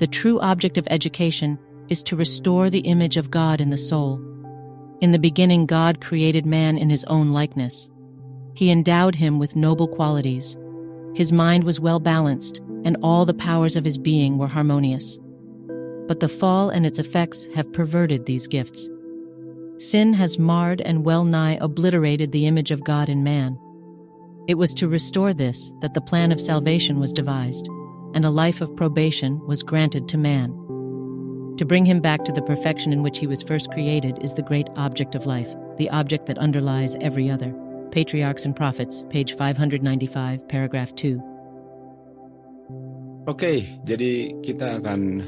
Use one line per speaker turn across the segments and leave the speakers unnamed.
the true object of education is to restore the image of God in the soul. In the beginning, God created man in his own likeness. He endowed him with noble qualities. His mind was well balanced, and all the powers of his being were harmonious. But the fall and its effects have perverted these gifts. Sin has marred and well nigh obliterated the image of God in man. It was to restore this that the plan of salvation was devised, and a life of probation was granted to man. To bring him back to the perfection in which he was first created is the great object of life, the object that underlies every other. Patriarchs and Prophets, page 595, paragraph 2.
Oke, jadi kita akan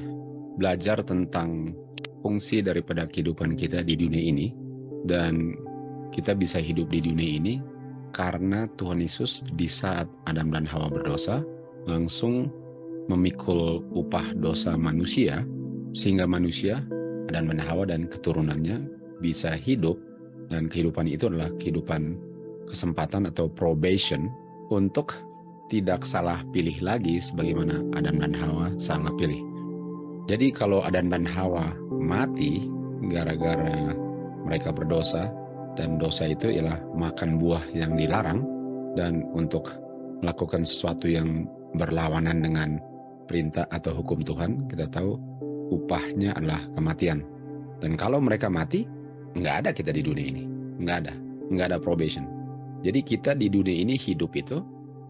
belajar tentang fungsi daripada kehidupan kita di dunia ini. Dan kita bisa hidup di dunia ini karena Tuhan Yesus di saat Adam dan Hawa berdosa langsung memikul upah dosa manusia, sehingga manusia, Adam dan Hawa dan keturunannya bisa hidup, dan kehidupan itu adalah kehidupan kesempatan atau probation untuk tidak salah pilih lagi sebagaimana Adam dan Hawa salah pilih. Jadi kalau Adam dan Hawa mati gara-gara mereka berdosa, dan dosa itu ialah makan buah yang dilarang, dan untuk melakukan sesuatu yang berlawanan dengan perintah atau hukum Tuhan, kita tahu upahnya adalah kematian. Dan kalau mereka mati, nggak ada kita di dunia ini, nggak ada probation. Jadi kita di dunia ini hidup itu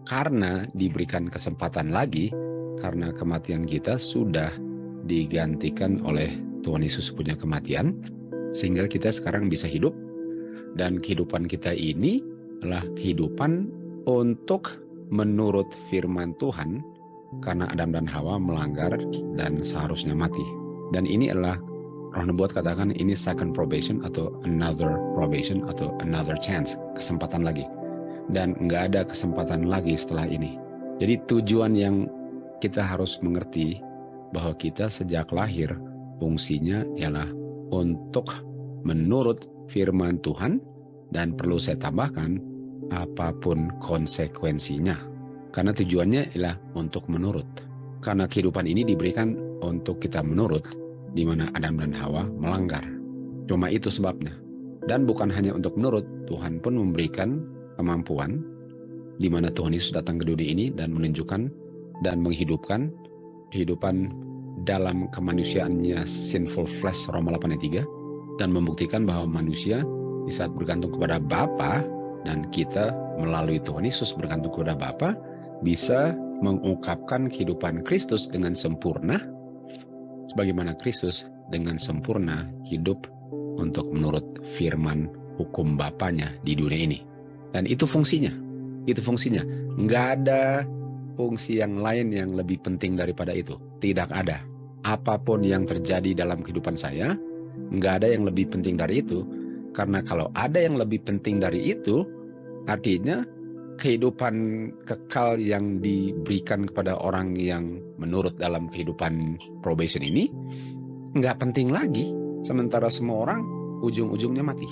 karena diberikan kesempatan lagi, karena kematian kita sudah digantikan oleh Tuhan Yesus punya kematian, sehingga kita sekarang bisa hidup. Dan kehidupan kita ini adalah kehidupan untuk menurut firman Tuhan, karena Adam dan Hawa melanggar dan seharusnya mati. Dan ini adalah Roh Nubuat katakan ini second probation atau another probation atau another chance, kesempatan lagi. Dan nggak ada kesempatan lagi setelah ini. Jadi tujuan yang kita harus mengerti bahwa kita sejak lahir fungsinya ialah untuk menurut firman Tuhan, dan perlu saya tambahkan apapun konsekuensinya. Karena tujuannya ialah untuk menurut. Karena kehidupan ini diberikan untuk kita menurut, di mana Adam dan Hawa melanggar. Cuma itu sebabnya. Dan bukan hanya untuk menurut, Tuhan pun memberikan kemampuan, di mana Tuhan Yesus datang ke dunia ini dan menunjukkan dan menghidupkan kehidupan dalam kemanusiaannya sinful flesh, Roma 8 ayat 3, dan membuktikan bahwa manusia di saat bergantung kepada Bapa, dan kita melalui Tuhan Yesus bergantung kepada Bapa, bisa mengungkapkan kehidupan Kristus dengan sempurna, sebagaimana Kristus dengan sempurna hidup untuk menurut firman hukum Bapanya di dunia ini. Dan itu fungsinya. Nggak ada fungsi yang lain yang lebih penting daripada itu. Tidak ada. Apapun yang terjadi dalam kehidupan saya, nggak ada yang lebih penting dari itu. Karena kalau ada yang lebih penting dari itu, artinya kehidupan kekal yang diberikan kepada orang yang menurut dalam kehidupan probation ini nggak penting lagi, sementara semua orang ujung-ujungnya mati.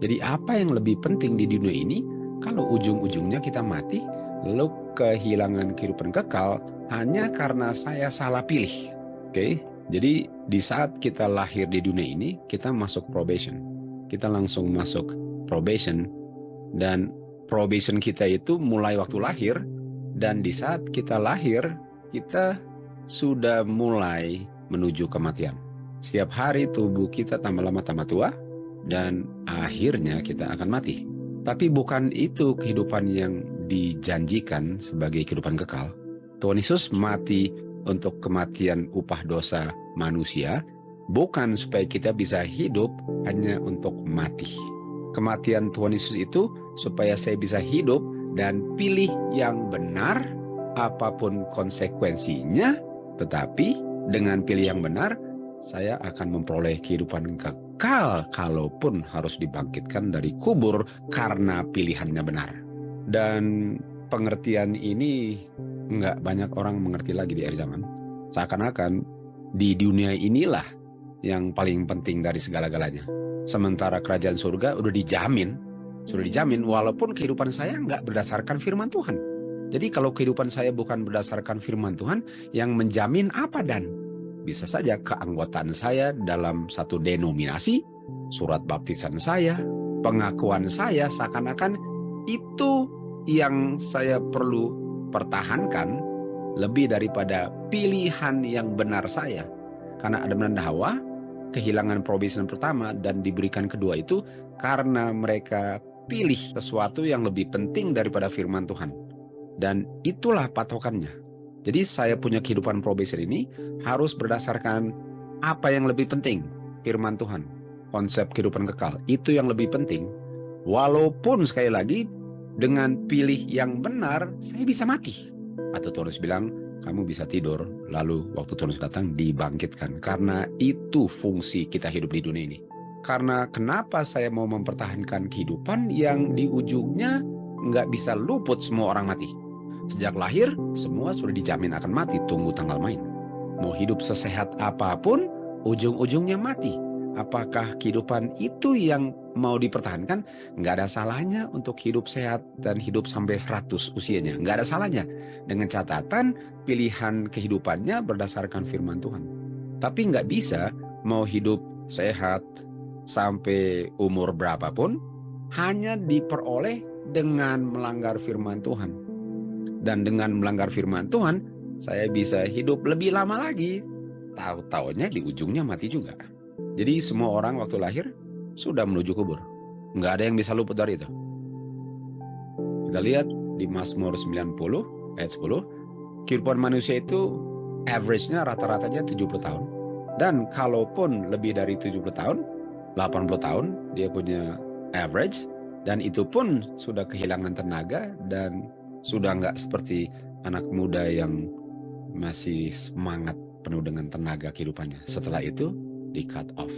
Jadi apa yang lebih penting di dunia ini kalau ujung-ujungnya kita mati, lalu kehilangan kehidupan kekal hanya karena saya salah pilih. Oke? Jadi di saat kita lahir di dunia ini, kita masuk probation. Kita langsung masuk probation, dan probation kita itu mulai waktu lahir, dan di saat kita lahir, kita sudah mulai menuju kematian. Setiap hari tubuh kita tambah lama tambah tua, dan akhirnya kita akan mati. Tapi bukan itu kehidupan yang dijanjikan sebagai kehidupan kekal. Tuhan Yesus mati untuk kematian upah dosa manusia, bukan supaya kita bisa hidup hanya untuk mati. Kematian Tuhan Yesus itu supaya saya bisa hidup dan pilih yang benar, apapun konsekuensinya, tetapi dengan pilih yang benar, saya akan memperoleh kehidupan kekal kalaupun harus dibangkitkan dari kubur karena pilihannya benar. Dan pengertian ini nggak banyak orang mengerti lagi di akhir zaman. Seakan-akan di dunia inilah yang paling penting dari segala-galanya. Sementara kerajaan surga sudah dijamin walaupun kehidupan saya nggak berdasarkan firman Tuhan. Jadi kalau kehidupan saya bukan berdasarkan firman Tuhan, yang menjamin apa dan? bisa saja keanggotaan saya dalam satu denominasi, surat baptisan saya, pengakuan saya seakan-akan itu yang saya perlu pertahankan lebih daripada pilihan yang benar saya. Karena Adam dan Hawa kehilangan probation pertama dan diberikan kedua itu karena mereka pilih sesuatu yang lebih penting daripada firman Tuhan. Dan itulah patokannya. Jadi saya punya kehidupan probation ini harus berdasarkan apa yang lebih penting, firman Tuhan. Konsep kehidupan kekal, itu yang lebih penting. Walaupun sekali lagi, dengan pilih yang benar, saya bisa mati. Atau Tuhan bilang, kamu bisa tidur, lalu waktu Tuhan datang dibangkitkan. Karena itu fungsi kita hidup di dunia ini. Karena kenapa saya mau mempertahankan kehidupan yang di ujungnya nggak bisa luput semua orang mati. Sejak lahir, semua sudah dijamin akan mati, tunggu tanggal main. Mau hidup sesehat apapun, ujung-ujungnya mati. Apakah kehidupan itu yang mau dipertahankan? Nggak ada salahnya untuk hidup sehat dan hidup sampai 100 usianya. Nggak ada salahnya. Dengan catatan pilihan kehidupannya berdasarkan firman Tuhan. Tapi nggak bisa mau hidup sehat sampai umur berapapun hanya diperoleh dengan melanggar firman Tuhan. Dan dengan melanggar firman Tuhan, saya bisa hidup lebih lama lagi. Tahu-taunya di ujungnya mati juga. Jadi semua orang waktu lahir sudah menuju kubur. Nggak ada yang bisa luput dari itu. Kita lihat di Mazmur 90 ayat 10, kehidupan manusia itu average-nya rata-ratanya 70 tahun. Dan kalaupun lebih dari 70 tahun, 80 tahun dia punya average, dan itu pun sudah kehilangan tenaga dan sudah nggak seperti anak muda yang masih semangat penuh dengan tenaga kehidupannya. Setelah itu di cut off.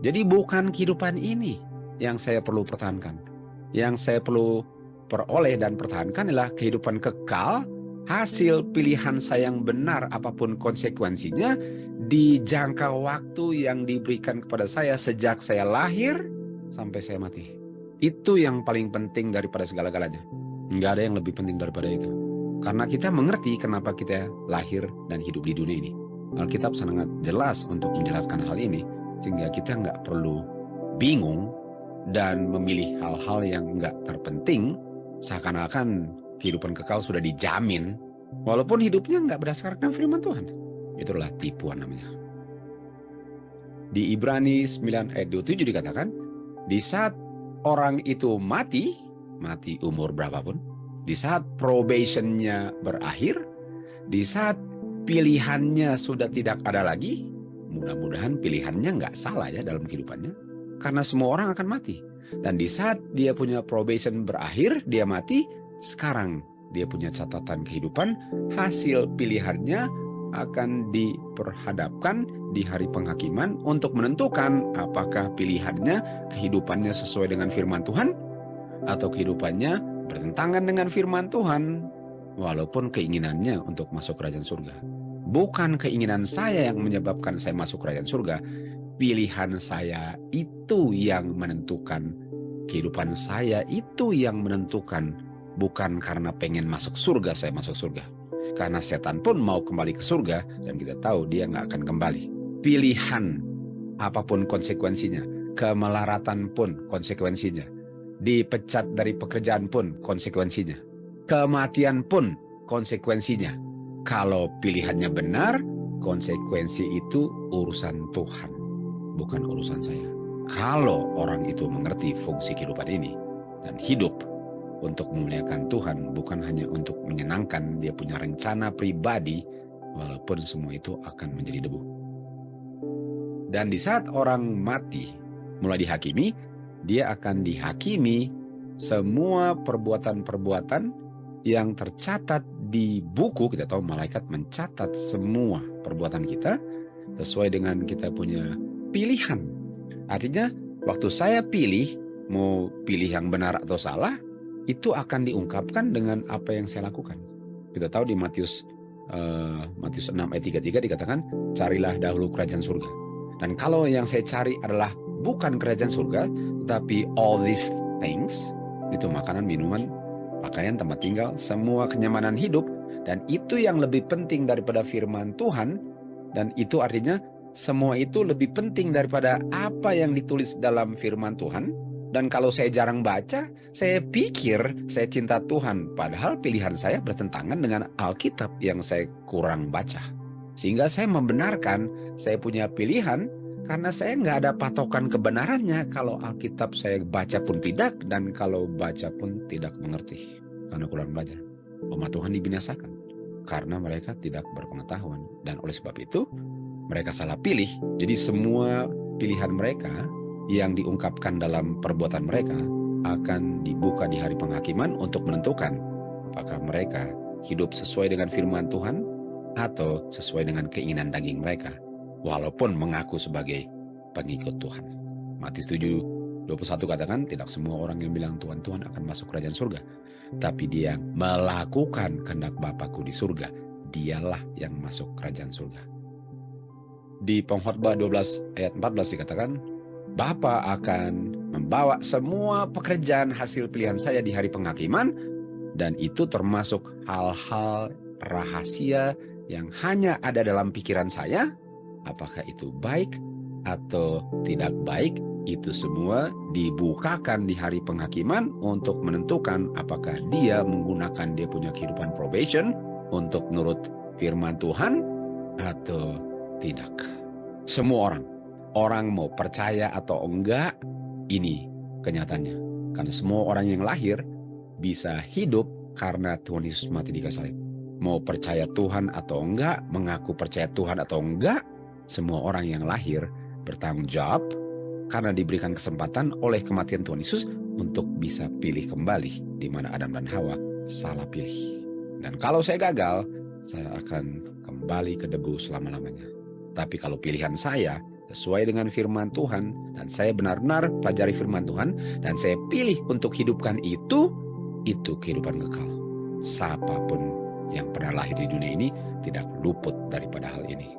Jadi bukan kehidupan ini yang saya perlu pertahankan. Yang saya perlu peroleh dan pertahankan adalah kehidupan kekal, hasil pilihan saya yang benar apapun konsekuensinya di jangka waktu yang diberikan kepada saya sejak saya lahir sampai saya mati. Itu yang paling penting daripada segala-galanya. Nggak ada yang lebih penting daripada itu. Karena kita mengerti kenapa kita lahir dan hidup di dunia ini. Alkitab sangat jelas untuk menjelaskan hal ini, sehingga kita nggak perlu bingung dan memilih hal-hal yang nggak terpenting, seakan-akan kehidupan kekal sudah dijamin, walaupun hidupnya nggak berdasarkan firman Tuhan. Itulah tipuan namanya. Di Ibrani 9 ayat 27 dikatakan, di saat orang itu mati umur berapapun, di saat probationnya berakhir, di saat pilihannya sudah tidak ada lagi, mudah-mudahan pilihannya nggak salah ya dalam kehidupannya, karena semua orang akan mati. Dan di saat dia punya probation berakhir, dia mati, sekarang dia punya catatan kehidupan, hasil pilihannya akan diperhadapkan di hari penghakiman untuk menentukan apakah pilihannya, kehidupannya sesuai dengan firman Tuhan, atau kehidupannya bertentangan dengan firman Tuhan, walaupun keinginannya untuk masuk kerajaan surga. Bukan keinginan saya yang menyebabkan saya masuk kerajaan surga, pilihan saya itu yang menentukan, kehidupan saya itu yang menentukan. Bukan karena pengen masuk surga saya masuk surga. Karena setan pun mau kembali ke surga, dan kita tahu dia nggak akan kembali. Pilihan apapun konsekuensinya, kemelaratan pun konsekuensinya, dipecat dari pekerjaan pun konsekuensinya, kematian pun konsekuensinya. Kalau pilihannya benar, konsekuensi itu urusan Tuhan, bukan urusan saya. Kalau orang itu mengerti fungsi kehidupan ini dan hidup untuk memuliakan Tuhan, bukan hanya untuk menyenangkan, dia punya rencana pribadi, walaupun semua itu akan menjadi debu. Dan di saat orang mati mulai dihakimi, dia akan dihakimi semua perbuatan-perbuatan yang tercatat di buku. Kita tahu malaikat mencatat semua perbuatan kita sesuai dengan kita punya pilihan. Artinya waktu saya pilih, mau pilih yang benar atau salah, itu akan diungkapkan dengan apa yang saya lakukan. Kita tahu di Matius 6 ayat 33 dikatakan, carilah dahulu kerajaan surga. Dan kalau yang saya cari adalah bukan kerajaan surga, tetapi all these things, itu makanan, minuman, pakaian, tempat tinggal, semua kenyamanan hidup, dan itu yang lebih penting daripada firman Tuhan, Dan itu artinya semua itu lebih penting daripada apa yang ditulis dalam firman Tuhan. Dan kalau saya jarang baca, saya pikir saya cinta Tuhan. Padahal pilihan saya bertentangan dengan Alkitab yang saya kurang baca. Sehingga saya membenarkan saya punya pilihan karena saya nggak ada patokan kebenarannya. Kalau Alkitab saya baca pun tidak, dan kalau baca pun tidak mengerti. Karena kurang belajar. Umat Tuhan dibinasakan karena mereka tidak berpengetahuan. Dan oleh sebab itu, mereka salah pilih. Jadi semua pilihan mereka yang diungkapkan dalam perbuatan mereka akan dibuka di hari penghakiman untuk menentukan apakah mereka hidup sesuai dengan firman Tuhan atau sesuai dengan keinginan daging mereka, walaupun mengaku sebagai pengikut Tuhan. Matius 7:21 katakan, tidak semua orang yang bilang Tuhan, Tuhan akan masuk kerajaan surga, tapi dia melakukan kehendak Bapakku di surga, dialah yang masuk kerajaan surga. Di Pengkhotbah 12 ayat 14 dikatakan, Bapa akan membawa semua pekerjaan hasil pilihan saya di hari penghakiman, dan itu termasuk hal-hal rahasia yang hanya ada dalam pikiran saya. Apakah itu baik atau tidak baik, itu semua dibukakan di hari penghakiman untuk menentukan apakah dia menggunakan dia punya kehidupan probation untuk menurut firman Tuhan atau tidak. Semua orang mau percaya atau enggak, ini kenyataannya. Karena semua orang yang lahir bisa hidup karena Tuhan Yesus mati di kayu salib. Mau percaya Tuhan atau enggak, mengaku percaya Tuhan atau enggak, semua orang yang lahir bertanggung jawab karena diberikan kesempatan oleh kematian Tuhan Yesus untuk bisa pilih kembali di mana Adam dan Hawa salah pilih. Dan kalau saya gagal, saya akan kembali ke debu selama-lamanya. Tapi kalau pilihan saya sesuai dengan firman Tuhan, dan saya benar-benar pelajari firman Tuhan, dan saya pilih untuk hidupkan itu kehidupan kekal. Siapapun yang pernah lahir di dunia ini tidak luput daripada hal ini.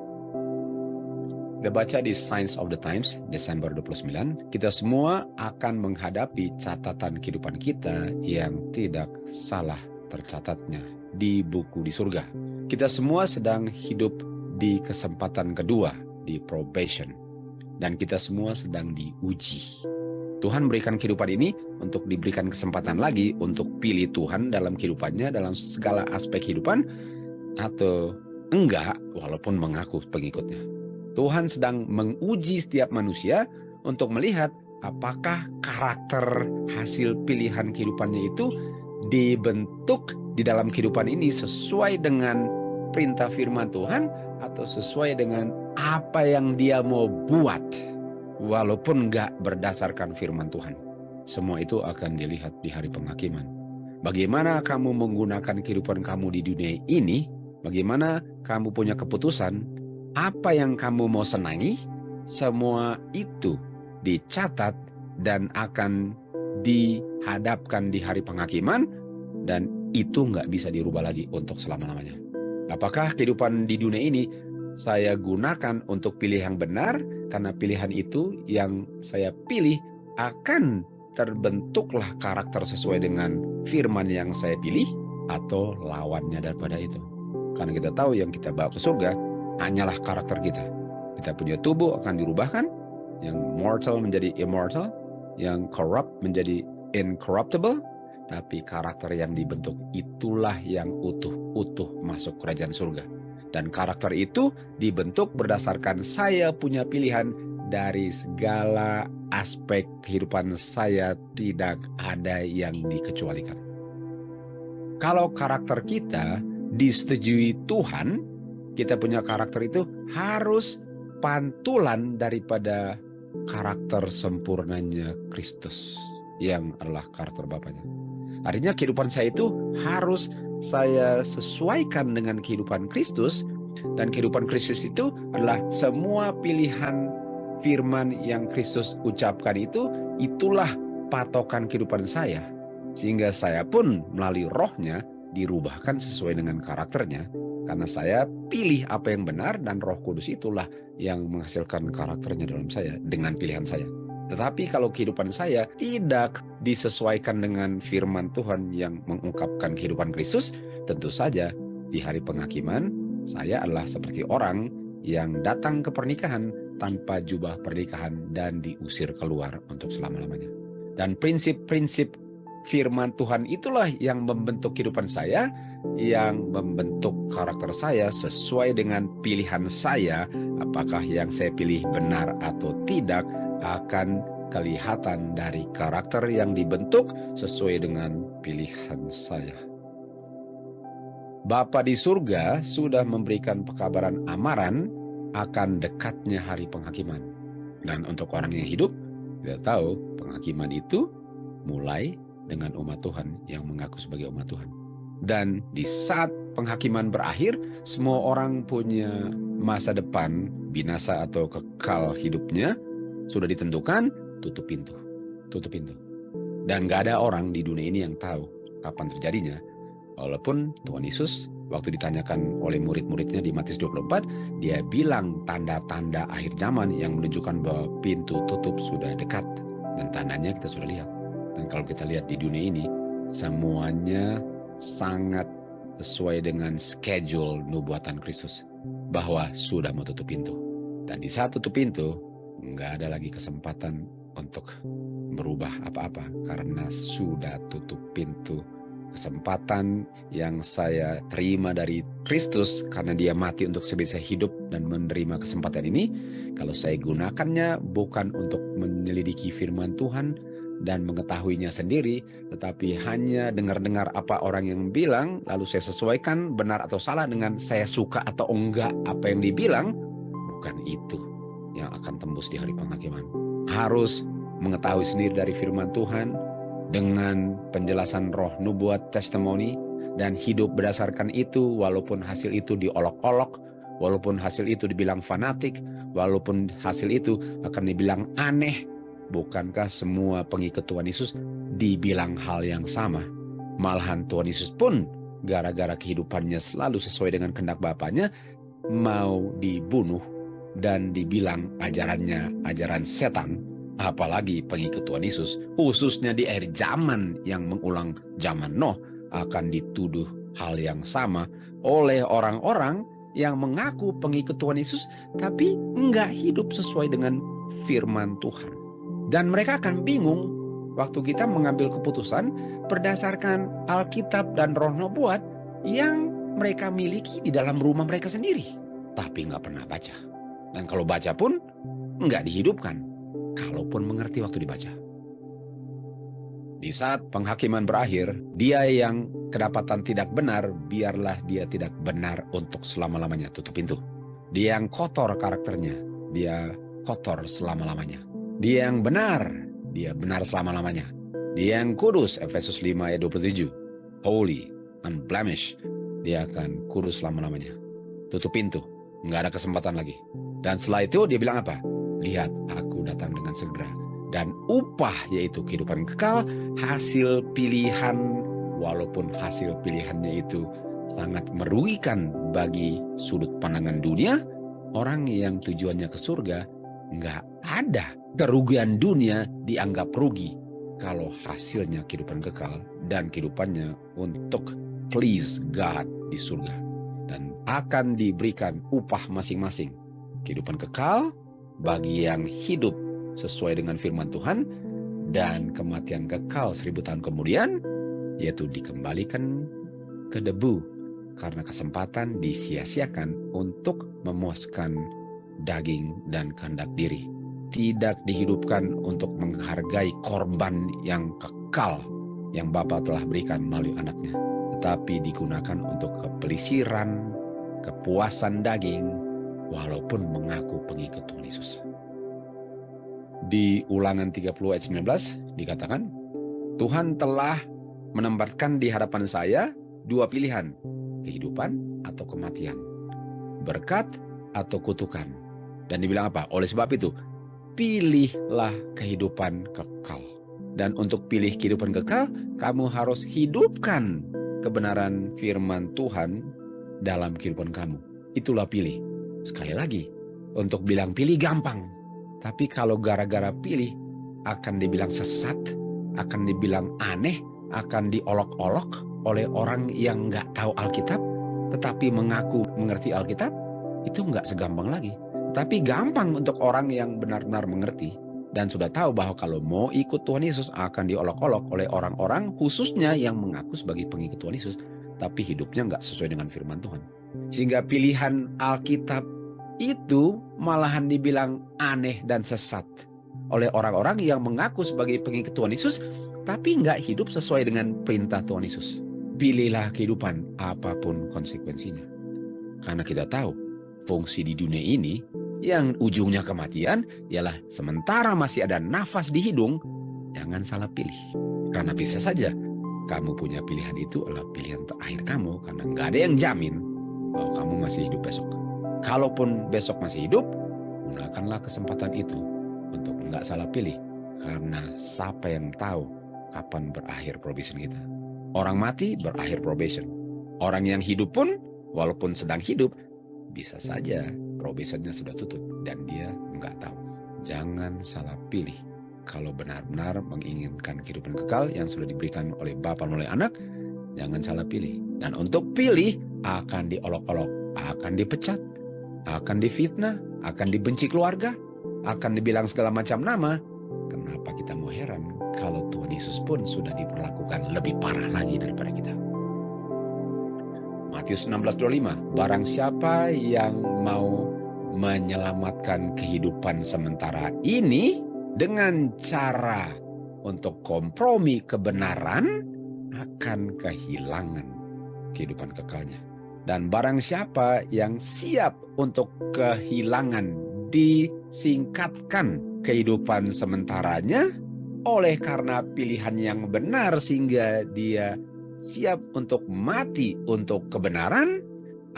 Kita baca di Signs of the Times, Desember 29, kita semua akan menghadapi catatan kehidupan kita yang tidak salah tercatatnya di buku di surga. Kita semua sedang hidup di kesempatan kedua, di probation. Dan kita semua sedang diuji. Tuhan berikan kehidupan ini untuk diberikan kesempatan lagi untuk pilih Tuhan dalam kehidupannya, dalam segala aspek kehidupan, atau enggak, walaupun mengaku pengikutnya. Tuhan sedang menguji setiap manusia untuk melihat apakah karakter hasil pilihan kehidupannya itu dibentuk di dalam kehidupan ini sesuai dengan perintah firman Tuhan atau sesuai dengan apa yang dia mau buat, walaupun enggak berdasarkan firman Tuhan. Semua itu akan dilihat di hari penghakiman. Bagaimana kamu menggunakan kehidupan kamu di dunia ini, bagaimana kamu punya keputusan, apa yang kamu mau senangi, semua itu dicatat dan akan dihadapkan di hari penghakiman, dan itu nggak bisa dirubah lagi untuk selama-lamanya. Apakah kehidupan di dunia ini saya gunakan untuk pilih yang benar, karena pilihan itu yang saya pilih akan terbentuklah karakter sesuai dengan firman yang saya pilih, atau lawannya daripada itu. Karena kita tahu yang kita bawa ke surga hanyalah karakter kita. Kita punya tubuh akan dirubahkan, yang mortal menjadi immortal, yang corrupt menjadi incorruptible, tapi karakter yang dibentuk itulah yang utuh masuk kerajaan surga. Dan karakter itu dibentuk berdasarkan saya punya pilihan dari segala aspek kehidupan saya, tidak ada yang dikecualikan. Kalau karakter kita disetujui Tuhan, kita punya karakter itu harus pantulan daripada karakter sempurnanya Kristus yang adalah karakter Bapaknya. Artinya kehidupan saya itu harus saya sesuaikan dengan kehidupan Kristus, dan kehidupan Kristus itu adalah semua pilihan firman yang Kristus ucapkan itulah patokan kehidupan saya, sehingga saya pun melalui rohnya dirubahkan sesuai dengan karakternya, karena saya pilih apa yang benar, dan Roh Kudus itulah yang menghasilkan karakternya dalam saya dengan pilihan saya. Tetapi kalau kehidupan saya tidak disesuaikan dengan firman Tuhan yang mengungkapkan kehidupan Kristus, tentu saja di hari penghakiman saya adalah seperti orang yang datang ke pernikahan tanpa jubah pernikahan dan diusir keluar untuk selama-lamanya. Dan prinsip-prinsip firman Tuhan itulah yang membentuk kehidupan saya, yang membentuk karakter saya sesuai dengan pilihan saya. Apakah yang saya pilih benar atau tidak akan kelihatan dari karakter yang dibentuk sesuai dengan pilihan saya. Bapa di surga sudah memberikan pekabaran amaran akan dekatnya hari penghakiman. Dan untuk orang yang hidup, kita tahu penghakiman itu mulai dengan umat Tuhan yang mengaku sebagai umat Tuhan. Dan di saat penghakiman berakhir, semua orang punya masa depan, binasa atau kekal hidupnya, sudah ditentukan, tutup pintu. Tutup pintu. Dan gak ada orang di dunia ini yang tahu kapan terjadinya. Walaupun Tuhan Yesus waktu ditanyakan oleh murid-muridnya di Matius 24, dia bilang tanda-tanda akhir zaman yang menunjukkan bahwa pintu tutup sudah dekat. Dan tandanya kita sudah lihat. Dan kalau kita lihat di dunia ini, semuanya sangat sesuai dengan schedule nubuatan Kristus. Bahwa sudah mau tutup pintu. Dan di saat tutup pintu, nggak ada lagi kesempatan untuk merubah apa-apa. Karena sudah tutup pintu. Kesempatan yang saya terima dari Kristus karena dia mati untuk sebisa hidup dan menerima kesempatan ini, kalau saya gunakannya bukan untuk menyelidiki firman Tuhan dan mengetahuinya sendiri, tetapi hanya dengar-dengar apa orang yang bilang, lalu saya sesuaikan benar atau salah dengan saya suka atau enggak apa yang dibilang, bukan itu yang akan tembus di hari penghakiman. Harus mengetahui sendiri dari firman Tuhan, dengan penjelasan roh nubuat testimoni dan hidup berdasarkan itu, walaupun hasil itu diolok-olok, walaupun hasil itu dibilang fanatik, walaupun hasil itu akan dibilang aneh. Bukankah semua pengikut Tuhan Yesus dibilang hal yang sama? Malahan Tuhan Yesus pun gara-gara kehidupannya selalu sesuai dengan kehendak Bapaknya mau dibunuh dan dibilang ajarannya ajaran setan. Apalagi pengikut Tuhan Yesus, khususnya di akhir zaman yang mengulang zaman Noh, akan dituduh hal yang sama oleh orang-orang yang mengaku pengikut Tuhan Yesus, tapi enggak hidup sesuai dengan firman Tuhan. Dan mereka akan bingung waktu kita mengambil keputusan berdasarkan Alkitab dan roh nubuat yang mereka miliki di dalam rumah mereka sendiri, tapi enggak pernah baca. Dan kalau baca pun enggak dihidupkan. Kalaupun mengerti waktu dibaca. Di saat penghakiman berakhir, dia yang kedapatan tidak benar, biarlah dia tidak benar untuk selama-lamanya, tutup pintu. Dia yang kotor karakternya, dia kotor selama-lamanya. Dia yang benar, dia benar selama-lamanya. Dia yang kudus, Efesus 5 ayat 27, holy, unblemished, dia akan kudus selama-lamanya. Tutup pintu, nggak ada kesempatan lagi. Dan setelah itu dia bilang apa? Lihat, aku datang dengan segera. Dan upah, yaitu kehidupan kekal, hasil pilihan, walaupun hasil pilihannya itu sangat merugikan bagi sudut pandangan dunia, orang yang tujuannya ke surga, nggak ada kerugian dunia dianggap rugi kalau hasilnya kehidupan kekal dan kehidupannya untuk please God di surga. Dan akan diberikan upah masing-masing. Kehidupan kekal bagi yang hidup sesuai dengan firman Tuhan, dan kematian kekal 1000 tahun kemudian, yaitu dikembalikan ke debu karena kesempatan disia-siakan untuk memuaskan daging dan kehendak diri. Tidak dihidupkan untuk menghargai korban yang kekal yang Bapa telah berikan melalui anaknya, tetapi digunakan untuk kepelisiran, kepuasan daging, walaupun mengaku pengikut Tuhan Yesus. Di Ulangan 30 ayat 19 dikatakan, Tuhan telah menempatkan di hadapan saya dua pilihan, kehidupan atau kematian, berkat atau kutukan. Dan dibilang apa? Oleh sebab itu, pilihlah kehidupan kekal. Dan untuk pilih kehidupan kekal, kamu harus hidupkan kebenaran firman Tuhan dalam kehidupan kamu. Itulah pilih. Sekali lagi, untuk bilang pilih gampang. Tapi kalau gara-gara pilih, akan dibilang sesat, akan dibilang aneh, akan diolok-olok oleh orang yang nggak tahu Alkitab, tetapi mengaku mengerti Alkitab. Itu nggak segampang lagi. Tapi gampang untuk orang yang benar-benar mengerti dan sudah tahu bahwa kalau mau ikut Tuhan Yesus akan diolok-olok oleh orang-orang khususnya yang mengaku sebagai pengikut Tuhan Yesus, tapi hidupnya nggak sesuai dengan firman Tuhan. Sehingga pilihan Alkitab itu malahan dibilang aneh dan sesat oleh orang-orang yang mengaku sebagai pengikut Tuhan Yesus, tapi nggak hidup sesuai dengan perintah Tuhan Yesus. Pilihlah kehidupan apapun konsekuensinya. Karena kita tahu fungsi di dunia ini yang ujungnya kematian ialah sementara masih ada nafas di hidung, jangan salah pilih. Karena bisa saja kamu punya pilihan itu adalah pilihan terakhir kamu, karena nggak ada yang jamin bahwa kamu masih hidup besok. Kalaupun besok masih hidup, gunakanlah kesempatan itu untuk nggak salah pilih. Karena siapa yang tahu kapan berakhir probation kita. Orang mati berakhir probation. Orang yang hidup pun walaupun sedang hidup, bisa saja probationnya sudah tutup dan dia nggak tahu. Jangan salah pilih. Kalau benar-benar menginginkan kehidupan kekal yang sudah diberikan oleh Bapa melalui Anak, jangan salah pilih. Dan untuk pilih akan diolok-olok, akan dipecat, akan difitnah, akan dibenci keluarga, akan dibilang segala macam nama. Kenapa kita mau heran kalau Tuhan Yesus pun sudah diperlakukan lebih parah lagi daripada kita. Matius 16:25, barang siapa yang mau menyelamatkan kehidupan sementara ini dengan cara untuk kompromi kebenaran, akan kehilangan kehidupan kekalnya. Dan barang siapa yang siap untuk kehilangan, disingkatkan kehidupan sementaranya oleh karena pilihan yang benar sehingga dia siap untuk mati untuk kebenaran,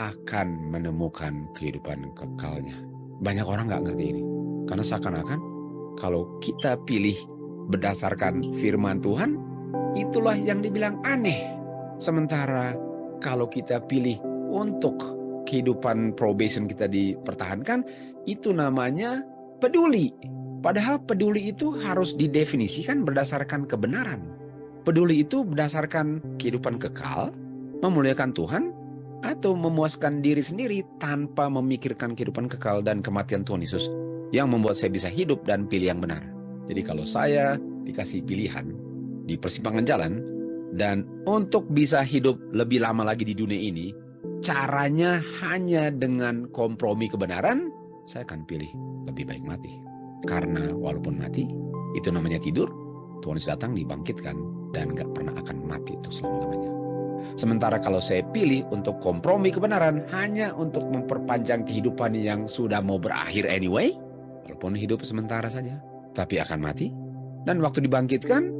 akan menemukan kehidupan kekalnya. Banyak orang nggak ngerti ini. Karena seakan-akan kalau kita pilih berdasarkan firman Tuhan, itulah yang dibilang aneh. Sementara kalau kita pilih untuk kehidupan probation kita dipertahankan, itu namanya peduli. Padahal peduli itu harus didefinisikan berdasarkan kebenaran. Peduli itu berdasarkan kehidupan kekal, memuliakan Tuhan, atau memuaskan diri sendiri tanpa memikirkan kehidupan kekal dan kematian Tuhan Yesus yang membuat saya bisa hidup dan pilih yang benar. Jadi kalau saya dikasih pilihan di persimpangan jalan dan untuk bisa hidup lebih lama lagi di dunia ini, caranya hanya dengan kompromi kebenaran, saya akan pilih lebih baik mati. Karena walaupun mati, itu namanya tidur, Tuhan Yesus datang dibangkitkan dan gak pernah akan mati itu selama-lamanya. Sementara kalau saya pilih untuk kompromi kebenaran hanya untuk memperpanjang kehidupan yang sudah mau berakhir anyway, walaupun hidup sementara saja, tapi akan mati, dan waktu dibangkitkan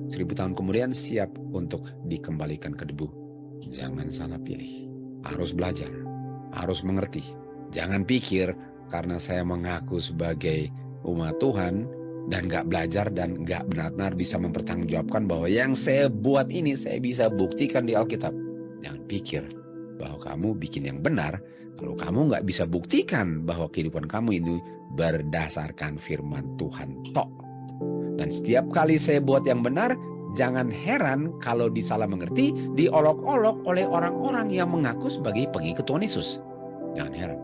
1000 tahun kemudian siap untuk dikembalikan ke debu. Jangan salah pilih. Harus belajar, harus mengerti. Jangan pikir karena saya mengaku sebagai umat Tuhan dan gak belajar dan gak benar-benar bisa mempertanggungjawabkan bahwa yang saya buat ini saya bisa buktikan di Alkitab. Jangan pikir bahwa kamu bikin yang benar kalau kamu gak bisa buktikan bahwa kehidupan kamu ini berdasarkan firman Tuhan tok. Dan setiap kali saya buat yang benar, jangan heran kalau disalah mengerti, diolok-olok oleh orang-orang yang mengaku sebagai pengikut Tuhan Yesus. Jangan heran.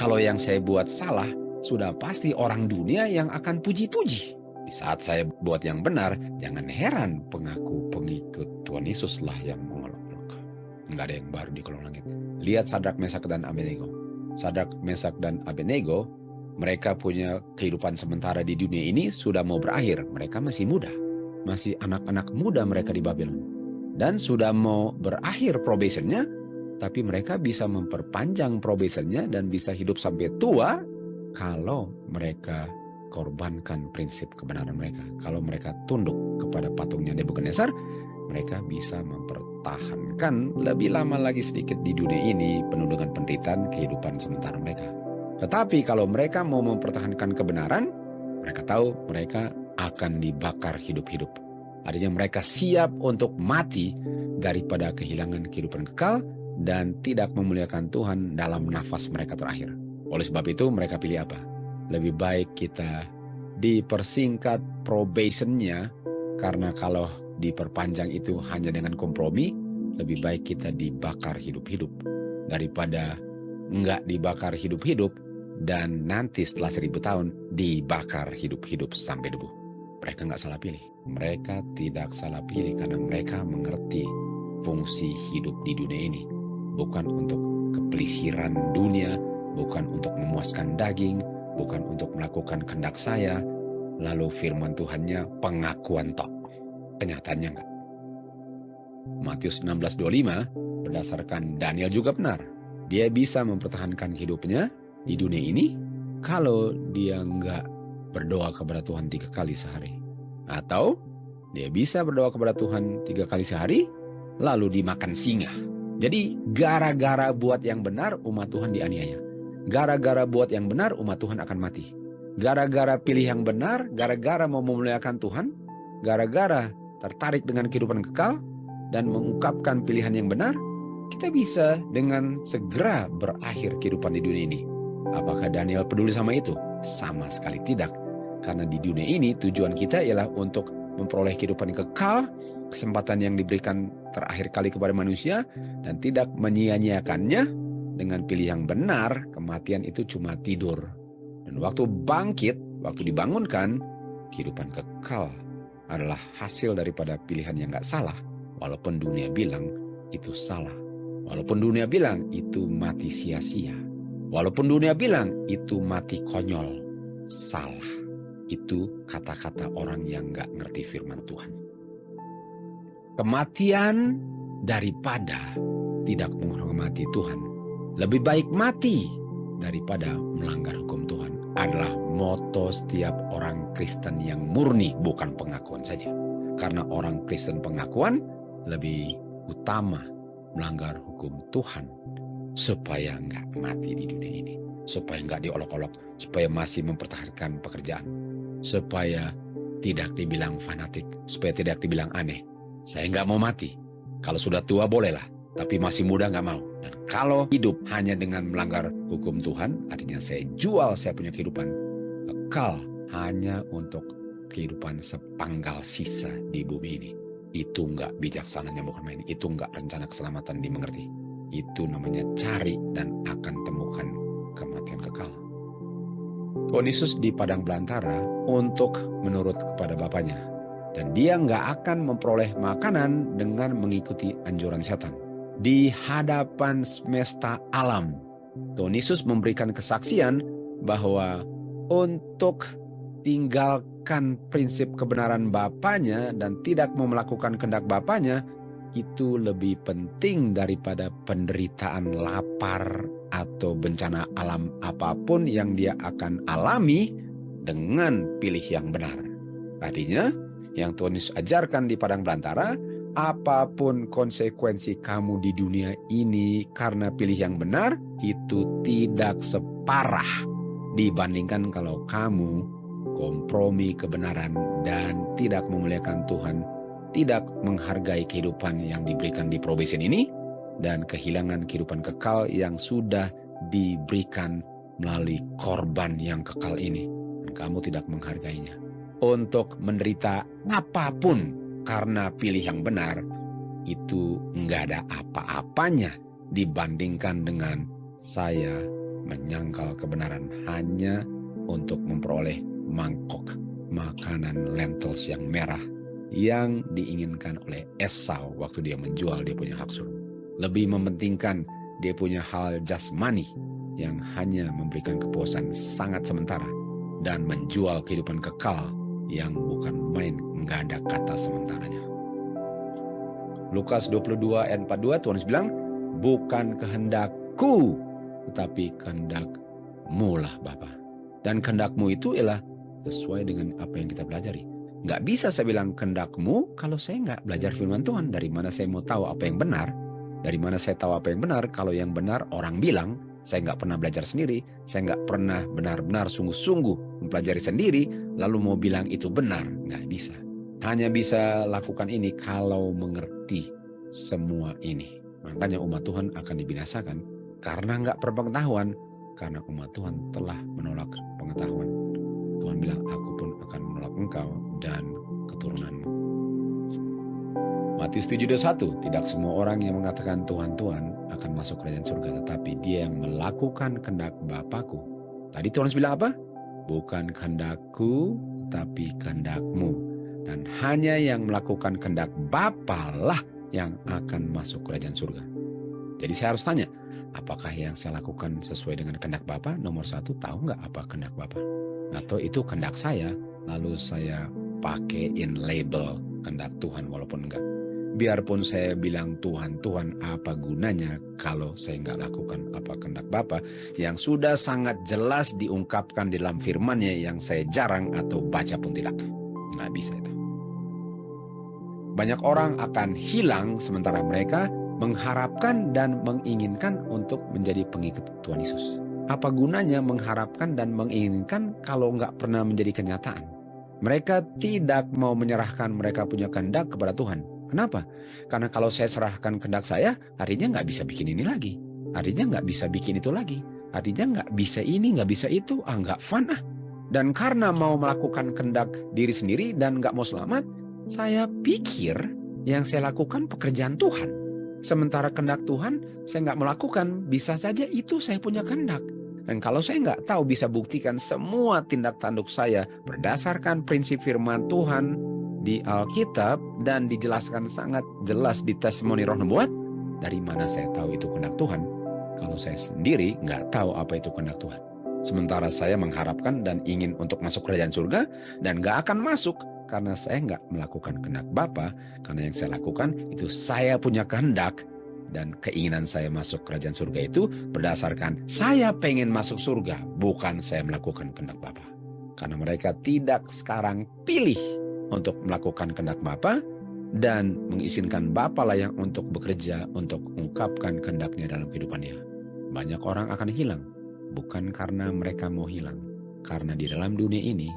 Kalau yang saya buat salah, sudah pasti orang dunia yang akan puji-puji. Di saat saya buat yang benar, jangan heran pengaku pengikut Tuhan Yesuslah yang mengolok-olok. Enggak ada yang baru di kolong langit. Lihat Sadrak, Mesak, dan Abednego. Sadrak, Mesak, dan Abednego, mereka punya kehidupan sementara di dunia ini sudah mau berakhir. Mereka masih muda. Masih anak-anak muda mereka di Babylon. Dan sudah mau berakhir probationnya, tapi mereka bisa memperpanjang probationnya dan bisa hidup sampai tua kalau mereka korbankan prinsip kebenaran mereka. Kalau mereka tunduk kepada patungnya Nebukadnezar, mereka bisa mempertahankan lebih lama lagi sedikit di dunia ini penuh dengan penderitaan kehidupan sementara mereka. Tetapi kalau mereka mau mempertahankan kebenaran, mereka tahu mereka akan dibakar hidup-hidup. Artinya mereka siap untuk mati daripada kehilangan kehidupan kekal dan tidak memuliakan Tuhan dalam nafas mereka terakhir. Oleh sebab itu mereka pilih apa? Lebih baik kita dipersingkat probationnya, karena kalau diperpanjang itu hanya dengan kompromi, lebih baik kita dibakar hidup-hidup daripada nggak dibakar hidup-hidup, dan nanti setelah 1000 tahun dibakar hidup-hidup sampai debu. Mereka nggak salah pilih. Mereka tidak salah pilih karena mereka mengerti fungsi hidup di dunia ini. Bukan untuk kepelisiran dunia, bukan untuk memuaskan daging, bukan untuk melakukan kehendak saya. Lalu firman Tuhannya pengakuan tok. Kenyataannya enggak. Matius 16:25 berdasarkan Daniel juga benar. Dia bisa mempertahankan hidupnya di dunia ini kalau dia enggak berdoa kepada Tuhan 3 kali sehari. Atau dia bisa berdoa kepada Tuhan 3 kali sehari lalu dimakan singa. Jadi gara-gara buat yang benar umat Tuhan dianiaya. Gara-gara buat yang benar umat Tuhan akan mati. Gara-gara pilih yang benar, gara-gara mau memuliakan Tuhan, gara-gara tertarik dengan kehidupan kekal dan mengungkapkan pilihan yang benar, kita bisa dengan segera berakhir kehidupan di dunia ini. Apakah Daniel peduli sama itu? Sama sekali tidak. Karena di dunia ini tujuan kita ialah untuk memperoleh kehidupan yang kekal, kesempatan yang diberikan terakhir kali kepada manusia, dan tidak menyia-nyiakannya. Dengan pilih yang benar, kematian itu cuma tidur. Dan waktu bangkit, waktu dibangunkan, kehidupan kekal adalah hasil daripada pilihan yang gak salah. Walaupun dunia bilang itu salah. Walaupun dunia bilang itu mati sia-sia. Walaupun dunia bilang itu mati konyol. Salah. Itu kata-kata orang yang gak ngerti firman Tuhan. Kematian daripada tidak menghormati Tuhan. Lebih baik mati daripada melanggar hukum Tuhan adalah moto setiap orang Kristen yang murni, bukan pengakuan saja. Karena orang Kristen pengakuan lebih utama melanggar hukum Tuhan supaya nggak mati di dunia ini, supaya nggak diolok-olok, supaya masih mempertahankan pekerjaan, supaya tidak dibilang fanatik, supaya tidak dibilang aneh. Saya nggak mau mati. Kalau sudah tua bolehlah, tapi masih muda nggak mau. Dan kalau hidup hanya dengan melanggar hukum Tuhan, artinya saya jual saya punya kehidupan kekal hanya untuk kehidupan sepanggal sisa di bumi ini. Itu nggak bijaksananya, bukan main. Itu nggak rencana keselamatan dimengerti. Itu namanya cari dan akan temukan kematian kekal. Tuhan Yesus di padang belantara untuk menurut kepada Bapaknya. Dan dia nggak akan memperoleh makanan dengan mengikuti anjuran setan. Di hadapan semesta alam, Tuhan Yesus memberikan kesaksian bahwa untuk tinggalkan prinsip kebenaran Bapaknya dan tidak mau melakukan kehendak Bapaknya, itu lebih penting daripada penderitaan lapar atau bencana alam apapun yang dia akan alami dengan pilih yang benar. Artinya, yang Tuhan Yesus ajarkan di padang belantara, apapun konsekuensi kamu di dunia ini karena pilih yang benar, itu tidak separah dibandingkan kalau kamu kompromi kebenaran dan tidak memuliakan Tuhan, tidak menghargai kehidupan yang diberikan di probation ini, dan kehilangan kehidupan kekal yang sudah diberikan melalui korban yang kekal ini. Dan kamu tidak menghargainya. Untuk menderita apapun karena pilih yang benar, itu enggak ada apa-apanya dibandingkan dengan saya menyangkal kebenaran hanya untuk memperoleh mangkok makanan lentils yang merah yang diinginkan oleh Esau waktu dia menjual dia punya hak sulung. Lebih mementingkan dia punya hal jasmani yang hanya memberikan kepuasan sangat sementara dan menjual kehidupan kekal yang bukan main, enggak ada kata sementaranya. Lukas 22 ayat 42 Tuhan bilang, bukan kehendakku tetapi kehendakmu lah Bapa. Dan kehendakmu itu ialah sesuai dengan apa yang kita pelajari. Nggak bisa saya bilang kehendakmu kalau saya nggak belajar firman Tuhan. Dari mana saya mau tahu apa yang benar? Dari mana saya tahu apa yang benar? Kalau yang benar orang bilang, saya nggak pernah belajar sendiri. Saya nggak pernah benar-benar sungguh-sungguh mempelajari sendiri, lalu mau bilang itu benar. Nggak bisa. Hanya bisa lakukan ini kalau mengerti semua ini. Makanya umat Tuhan akan dibinasakan karena nggak berpengetahuan. Karena umat Tuhan telah menolak pengetahuan. Tuhan bilang, aku pun akan menolak engkau dan keturunanmu. Matius 7:21, tidak semua orang yang mengatakan Tuhan, Tuhan akan masuk kerajaan surga, tetapi dia yang melakukan kehendak Bapakku. Tadi Tuhan bilang apa? Bukan kehendakku, tapi kehendakmu. Dan hanya yang melakukan kehendak Bapa lah yang akan masuk kerajaan surga. Jadi saya harus tanya, apakah yang saya lakukan sesuai dengan kehendak Bapa? Nomor satu, tahu nggak apa kehendak Bapa? Atau itu kehendak saya, lalu saya pakaiin label kehendak Tuhan walaupun enggak. Biarpun saya bilang Tuhan, Tuhan, apa gunanya kalau saya nggak lakukan apa kehendak Bapa yang sudah sangat jelas diungkapkan di dalam firman-Nya yang saya jarang atau baca pun tidak. Nggak bisa itu. Banyak orang akan hilang sementara mereka mengharapkan dan menginginkan untuk menjadi pengikut Tuhan Yesus. Apa gunanya mengharapkan dan menginginkan kalau nggak pernah menjadi kenyataan? Mereka tidak mau menyerahkan mereka punya kehendak kepada Tuhan. Kenapa? Karena kalau saya serahkan kehendak saya, artinya nggak bisa bikin ini lagi. Artinya nggak bisa bikin itu lagi. Artinya nggak bisa ini, nggak bisa itu. Nggak fun. Dan karena mau melakukan kehendak diri sendiri dan nggak mau selamat, saya pikir yang saya lakukan pekerjaan Tuhan. Sementara kehendak Tuhan saya nggak melakukan, bisa saja itu saya punya kehendak. Dan kalau saya nggak tahu bisa buktikan semua tindak tanduk saya berdasarkan prinsip firman Tuhan di Alkitab dan dijelaskan sangat jelas di testimoni Roh Nubuat, dari mana saya tahu itu kehendak Tuhan? Kalau saya sendiri nggak tahu apa itu kehendak Tuhan. Sementara saya mengharapkan dan ingin untuk masuk kerajaan surga dan nggak akan masuk karena saya nggak melakukan kehendak Bapa. Karena yang saya lakukan itu saya punya kehendak dan keinginan saya masuk kerajaan surga itu berdasarkan saya pengen masuk surga, bukan saya melakukan kehendak Bapa. Karena mereka tidak sekarang pilih untuk melakukan kehendak Bapa dan mengizinkan Bapa lah yang untuk bekerja untuk mengungkapkan kehendaknya dalam kehidupannya. Banyak orang akan hilang, bukan karena mereka mau hilang, karena di dalam dunia ini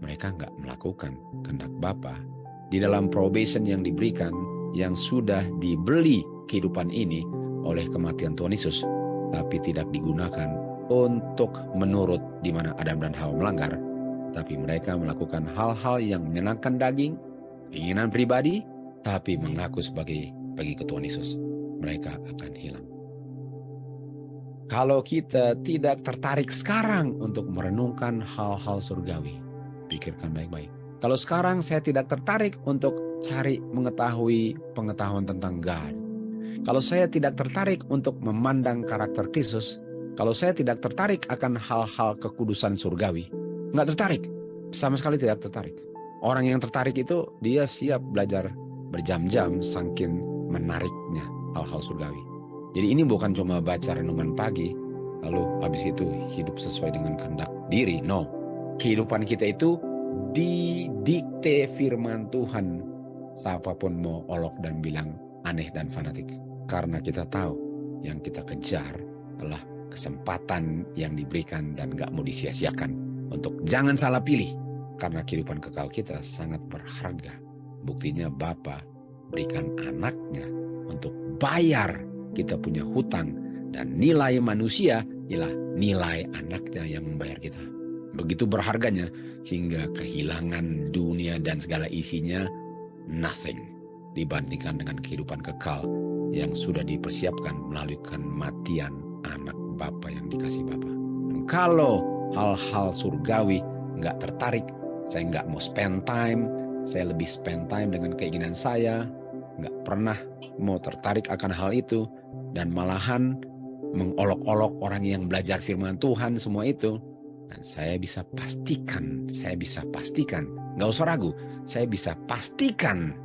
mereka nggak melakukan kehendak Bapa. Di dalam probation yang diberikan, yang sudah dibeli kehidupan ini oleh kematian Tuhan Yesus, tapi tidak digunakan untuk menurut di mana Adam dan Hawa melanggar, tapi mereka melakukan hal-hal yang menyenangkan daging, keinginan pribadi, tapi mengaku sebagai pengikut Tuhan Yesus. Mereka akan hilang. Kalau kita tidak tertarik sekarang untuk merenungkan hal-hal surgawi, pikirkan baik-baik. Kalau sekarang saya tidak tertarik untuk cari mengetahui pengetahuan tentang God, kalau saya tidak tertarik untuk memandang karakter Kristus, kalau saya tidak tertarik akan hal-hal kekudusan surgawi, nggak tertarik, sama sekali tidak tertarik. Orang yang tertarik itu dia siap belajar berjam-jam saking menariknya hal-hal surgawi. Jadi ini bukan cuma baca renungan pagi, lalu habis itu hidup sesuai dengan kehendak diri. No, kehidupan kita itu didikte firman Tuhan. Siapapun mau olok dan bilang aneh dan fanatik. Karena kita tahu yang kita kejar adalah kesempatan yang diberikan dan gak mau disia-siakan. Untuk jangan salah pilih. Karena kehidupan kekal kita sangat berharga. Buktinya Bapa berikan anaknya untuk bayar kita punya hutang. Dan nilai manusia ialah nilai anaknya yang membayar kita. Begitu berharganya sehingga kehilangan dunia dan segala isinya nothing dibandingkan dengan kehidupan kekal yang sudah dipersiapkan melalui kematian anak Bapa yang dikasih Bapa. Dan kalau hal-hal surgawi nggak tertarik, saya nggak mau spend time, saya lebih spend time dengan keinginan saya, nggak pernah mau tertarik akan hal itu, dan malahan mengolok-olok orang yang belajar firman Tuhan semua itu. Dan saya bisa pastikan, nggak usah ragu, saya bisa pastikan.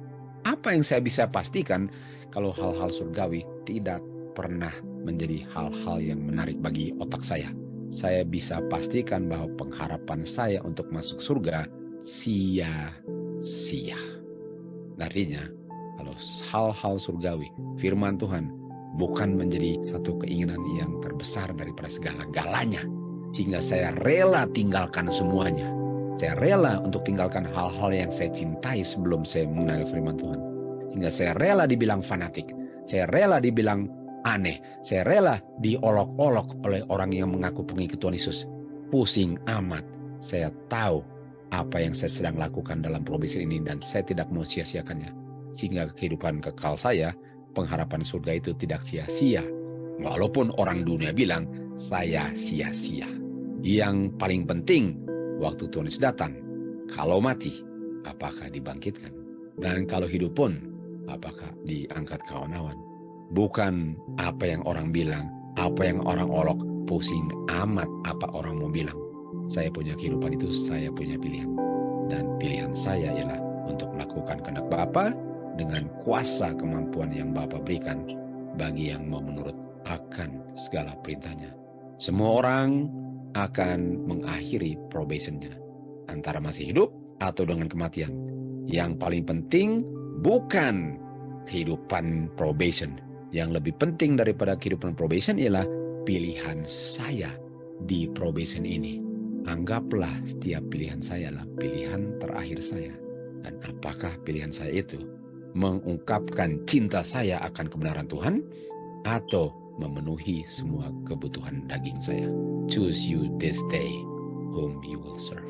Apa yang saya bisa pastikan kalau hal-hal surgawi tidak pernah menjadi hal-hal yang menarik bagi otak saya. Saya bisa pastikan bahwa pengharapan saya untuk masuk surga sia-sia. Artinya, kalau hal-hal surgawi, firman Tuhan bukan menjadi satu keinginan yang terbesar daripada segala-galanya. Sehingga saya rela tinggalkan semuanya. Saya rela untuk tinggalkan hal-hal yang saya cintai sebelum saya mengenal firman Tuhan. Sehingga saya rela dibilang fanatik. Saya rela dibilang aneh. Saya rela diolok-olok oleh orang yang mengaku pengikut Tuhan Yesus. Pusing amat. Saya tahu apa yang saya sedang lakukan dalam probation ini dan saya tidak mau sia-siakannya. sehingga kehidupan kekal saya, pengharapan surga itu tidak sia-sia. Walaupun orang dunia bilang saya sia-sia. Yang paling penting, waktu Tuhan Yesus datang, kalau mati, apakah dibangkitkan? Dan kalau hidup pun, apakah diangkat ke awan-awan? Bukan apa yang orang bilang, apa yang orang olok, pusing amat apa orang mau bilang. Saya punya kehidupan itu, saya punya pilihan. Dan pilihan saya ialah untuk melakukan kehendak Bapa dengan kuasa kemampuan yang Bapa berikan bagi yang mau menurut akan segala perintahnya. Semua orang akan mengakhiri probationnya, antara masih hidup atau dengan kematian. Yang paling penting bukan kehidupan probation. Yang lebih penting daripada kehidupan probation ialah pilihan saya di probation ini. Anggaplah setiap pilihan saya adalah pilihan terakhir saya. Dan apakah pilihan saya itu mengungkapkan cinta saya akan kebenaran Tuhan atau memenuhi semua kebutuhan daging saya? Choose you this day whom you will serve.